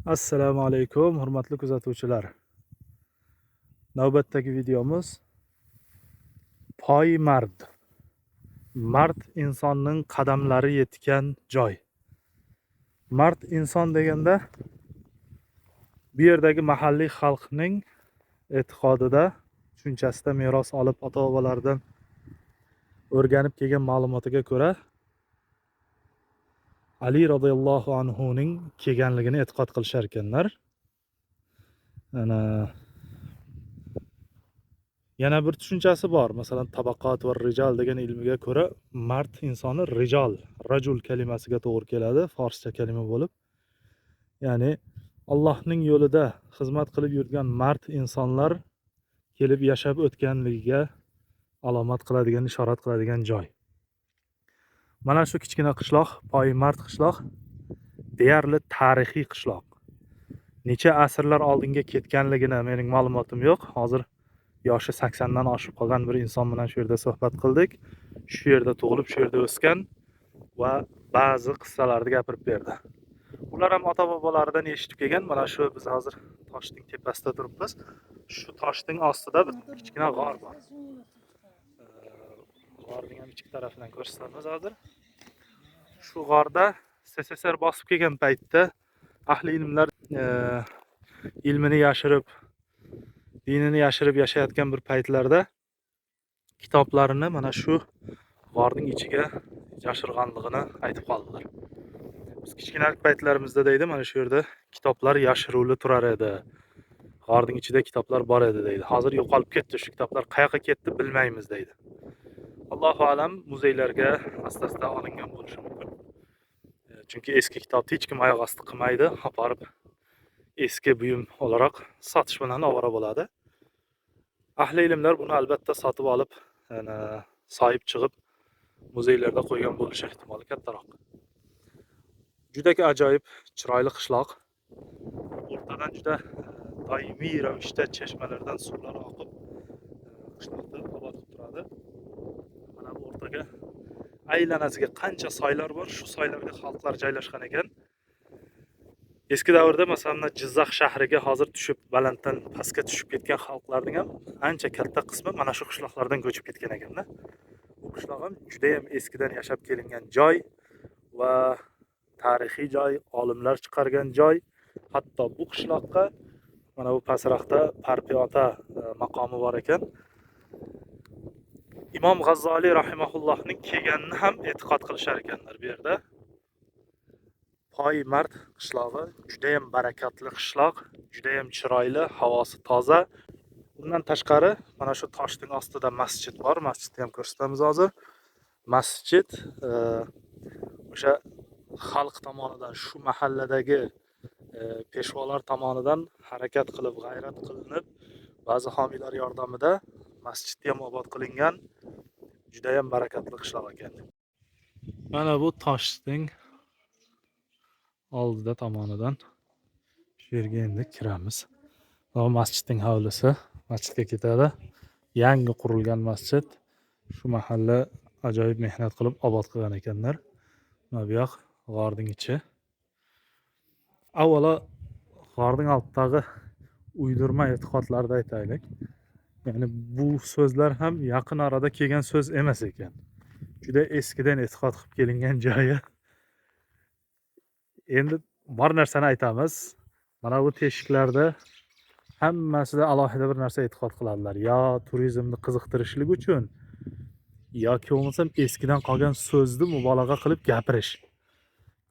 Assalomu alaykum, hurmatli kuzatuvchilar. Navbatdagi videomiz Poymard. Mard insonning qadamlari yetgan joy. Mard inson deganda bu yerdagi mahalliy xalqning e'tiqodida, tushunchasida meros olib ota-bobolaridan o'rganib kelgan ma'lumotiga ko'ra Ali radhiyallohu anhuning kelganligini e'tiqod qilishar ekanlar. Ana yana bir tushunchasi bor. Masalan, tabaqat va rijal degan ilmiga ko'ra, mard insoni rijal, rajul kalimasiga to'g'ri keladi, forscha kalima bo'lib. Ya'ni Allohning yo'lida xizmat qilib yurgan mard insonlar kelib yashab o'tganligiga alomat qiladigan, ishorat qiladigan joy. Mana shu kichkina qishloq, Poymard qishloq deyarli tarixiy qishloq. Necha asrlar oldinga ketganligini mening ma'lumotim yo'q. Hozir yoshi 80 dan oshib qolgan bir inson bilan shu yerda suhbat qildik. Shu yerda tug'ilib, shu yerda o'sgan va ba'zi qissalarni gapirib berdi. Ular ham ota-bobolaridan eshitib kelgan. Mana shu biz hozir toshning tepasida turibmiz. Shu toshning ostida bir kichkina g'or bor. G'orning ham ichki tarafidan ko'rsatamiz hozir. Shu g'orda SSSR bosib kelgan paytda ahli ilmlar ilmini yashirib, dinini yashirib yashayotgan bir paytlarda kitoblarini mana shu g'orning ichiga yashirganligini aytib qoldilar. Biz kichkinalik paytlarimizda deydi, mana shu yerda kitoblar yashiruvli turar edi. G'orning ichida kitoblar bor edi deydi. Hozir yo'qolib ketdi, shu kitoblar qayoqqa ketdi bilmaymiz deydi. Allohu alam, muzeylarga asta-asta olingan bo'lishi mumkin. Chunki eski kitobni hech kim oyoq osti qilmaydi, aparib eski buyum olarak sotish bilan ovora bo'ladi. Ahli ilmlar buni albatta sotib olib, soyib chiqib muzeylarda qo'ygan bo'lishi ehtimoli kattaroq. Juda ajoyib, chiroyli qishloq. O'rtadan juda doimiy ravishda chashmalardan suvlar oqib qishloqni obod qilib turadi. Mana bu o'rtaga aylanasiga qancha soylar bor, shu soylarga xalqlar joylashgan ekan. Eski davrda masalan Jizzax shahriga hozir tushib, balanddan pastga tushib ketgan xalqlarning ham ancha katta qismi mana shu qishloqlardan ko'chib ketgan ekanda. Bu qishloq ham juda ham eskidan yashab kelingan joy va tarixiy joy, olimlar chiqargan joy. Hatto bu qishloqqa mana bu pastroqda Parpi ota maqomi bor ekan. Imom G'azzoliy rahimahullohning kelganini ham e'tiqod qilishar ekanlar bu yerda. Poymard qishlog'i juda ham barakatli qishloq, juda ham chiroyli, havosi toza. Bundan tashqari mana shu toshning ostida masjid bor. Masjidni ham ko'rsatamiz hozir. Masjid o'sha xalq tomonidan, shu mahalladagi peshvolar tomonidan harakat qilib, g'ayrat qilinib, ba'zi homiylar yordamida masjidni ham obod qilingan juda ham barakatli qishloq ekan. Mana bu toshning oldida tomonidan shu yerga endi kiramiz. Bu masjidning hovlisi, masjidga ketadi. Yangi qurilgan masjid. Shu mahalla ajoyib mehnat qilib obod qilgan ekanlar. Mana bu yoq g'orning ichi. Avvalo g'orning altidagi uydirma e'tiqodlarni aytaylik. Ya'ni bu so'zlar ham yaqin arada kelgan so'z emas ekan. Juda eskidan e'tiqod qilib kelingan joyi. Endi bor narsani aytamiz. Mana bu teshiklarda hammasida alohida bir narsa e'tiqod qiladilar. Yo turizmni qiziqtirishlik uchun yoki bo'lmasam eskidan qolgan so'zni mubolag'a qilib gapirish.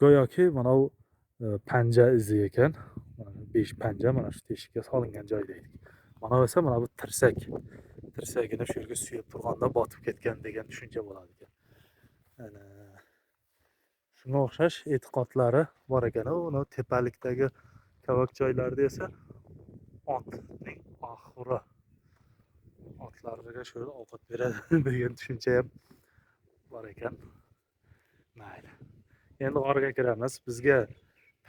Go'yoki mana bu panja izi ekan. Mana 5 panja mana shu teshikka solingan joy deydi. Mana esa mana bu tirsak. Tirsagini shu yerga suyib turganda botib ketgan degan tushuncha bo'ladi ekan. Ana shunga o'xshash e'tiqodlari bor ekan. Uni tepalikdagi kavak joylarda esa otning oxiri, otlarga shöyle ovqat beradi degan tushuncha ham bor ekan. Mayli. Endi g'orga kiramiz. Bizga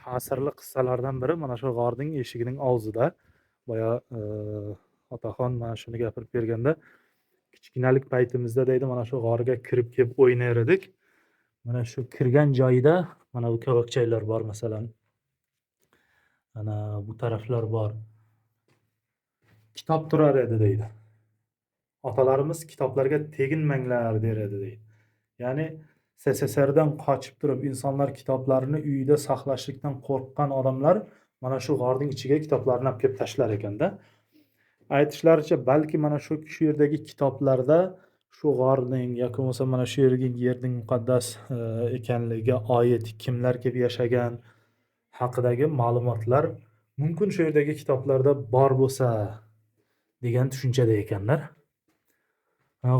ta'sirli qissalardan biri mana shu g'orning eshigining og'zida. Boya otaxon mana shuni gapirib berganda, kichkinalik paytimizda deydi, mana shu g'orga kirib kelib o'ynar edik. Mana shu kirgan joyida mana bu kavakchaylar bor masalan. Ana bu taraflar bor. Kitob turar edi deydi. Otalarimiz kitoblarga teginmanglar der edi deydi. Ya'ni SSSRdan qochib turib insonlar kitoblarini uyida saqlashlikdan qo'rqqan odamlar mana shu g'orning ichiga kitoblarni olib kelib tashlar ekanda. Aytishlaricha balki mana shu yerdagi kitoblarda shu g'orning yoki bo'lmasa mana shu yerning muqaddas ekanligiga oid kimlar kelib yashagan haqidagi ma'lumotlar mumkin shu yerdagi kitoblarda bor bo'lsa degan tushunchada ekanlar.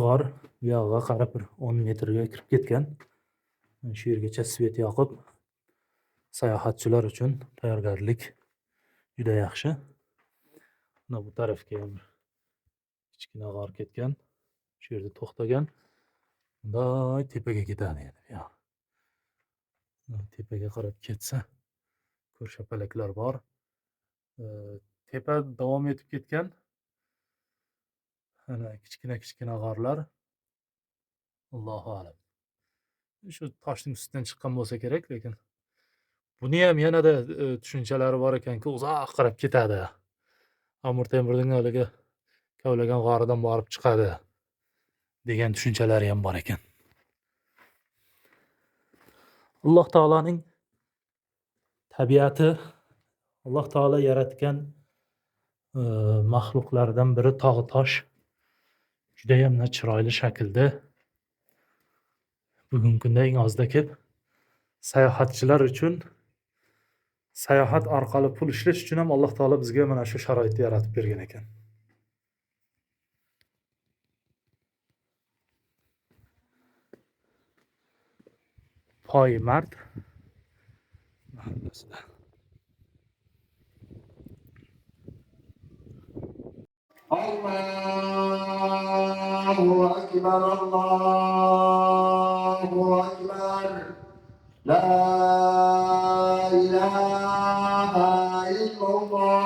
G'or bu yog'iga qarab bir 10 metrga kirib ketgan. Shu yergacha svet yoqib, sayohatchilar uchun tayyorgarlik juda yaxshi. Mana bu tarafga ham kichkina g'or ketgan. Shu yerda to'xtagan. Bunday tepaga ketadi endi. Tepaga qarab ketsa, ko'rshapalaklar bor. Tepa davom etib ketgan. Ana kichkina g'orlar. Allohu alam. Shu toshning ustidan chiqqan bo'lsa kerak, lekin buni ham yanada tushunchalari bor ekanki, uzoq qarab ketadi. Amir Temurning haligi kavlagan g'oridan borib chiqadi degan tushunchalari ham bor ekan. Alloh taolaning tabiati, Alloh taolo yaratgan maxluqlardan biri tog' tosh juda ham chiroyli shaklda bugungi kunda eng ozda kelib sayohatchilar uchun sayohat orqali pul ishlash uchun ham Alloh taolo bizga mana shu sharoitni yaratib bergan ekan. Poymard mahallasida. Allahu akbar, Allahu akbar. La ilahe illallah.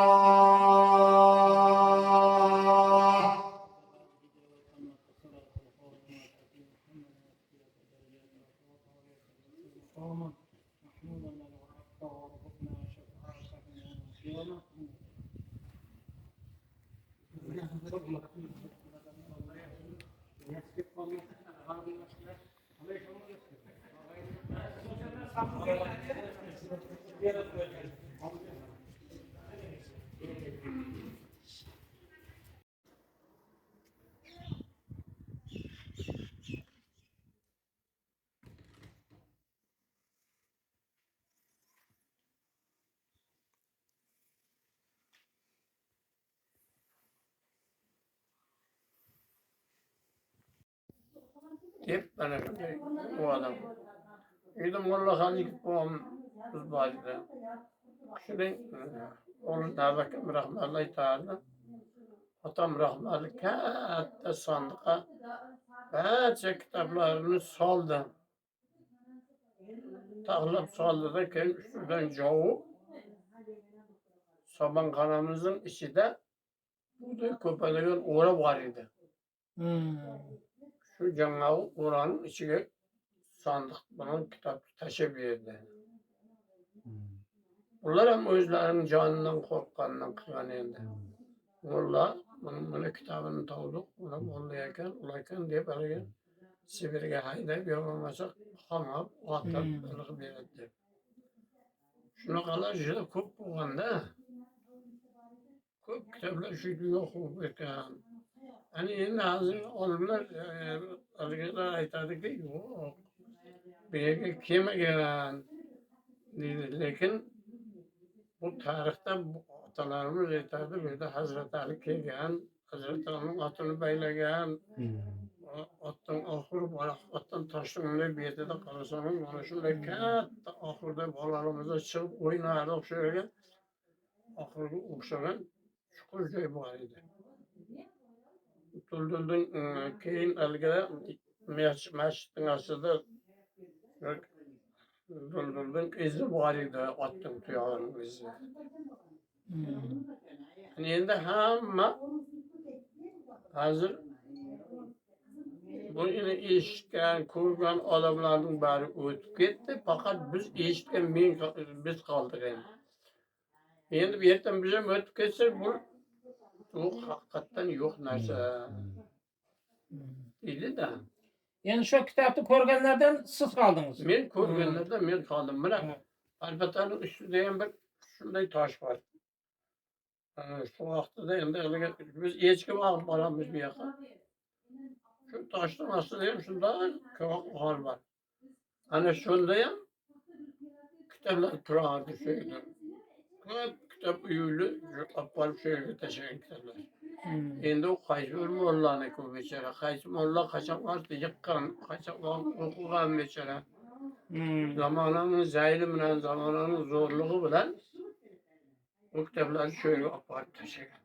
Hep bana o adam. Dedim vallahi gidip babam uzbaydı. Şimdi onun nerede rahmetli tarihinde. Atam rahmetli katta sandığa barcha kitoblarini soldi. Taxlab soldi da keyin ustidan jovib somonxonamizning ichida bunday ko'paygan o'ra bor edi. Shu jangovi o'raning ichiga sandiq bilan kitob tashlab berdi. Ular ham o'zlarining jonidan qo'rqqandan qilgan endi. Ular mana kitobini topdik, ular ekan deb haligi Sibirga haydab yo'lmasa qamab, otib qilib beradi. Shunaqalar juda ko'p bo'lganda, ko'p kitoblar shu yo'q ekan. Hani endi hozir olimlar haligilar aytadiki, yo'q, bu yerga kelmagan deydi. Lekin bu tarixda otalarimiz aytadi, bu yerda Hazrati Ali kelgan, Hazrati Alining otini baylagan, otdan oxiri otdan toshlangan betida qarasam, mana shunday katta oxirida bolalarimiz chiqib o'ynardi o'xshagan, oxirgi o'xshagan chuqur joy bor edi. Dulduldan keyin haligi masjidning ostida dulduldan izi bor edi, otning tuyog'ining izi. Endi hamma hozir buni eshitgan, ko'rgan odamlarning bari o'tib ketdi, faqat biz eshitgan biz qoldik endi. Endi bu yerdan bize ötüp geçse bu hakikaten yok narsa deydi de. Yani şu kitapta ko'rganlardan siz kaldınız. Men ko'rganlarda men qoldim. Mana Evet. albattaning ustida ham bir shunday tosh bor. Shu vaqtida endi biz echki boqib boramiz bu yoqqa. Shu toshning ostida ham shunday ko'p g'or bor. Ana shunda ham kitoblar turardi shu yerda. Ko'p kitob uyuli olib borib shu yerga tashlagan kitoblar. Endi u qaysi bir mollaniki u bechora. Qaysi molla qachon vaqt yiqqan, qachon vaqt o'qigan bechora. Zamonaning zayli bilan, zamonaning zo'rligi bilan bu kitoblarni shu yerga olib borib tashlagan.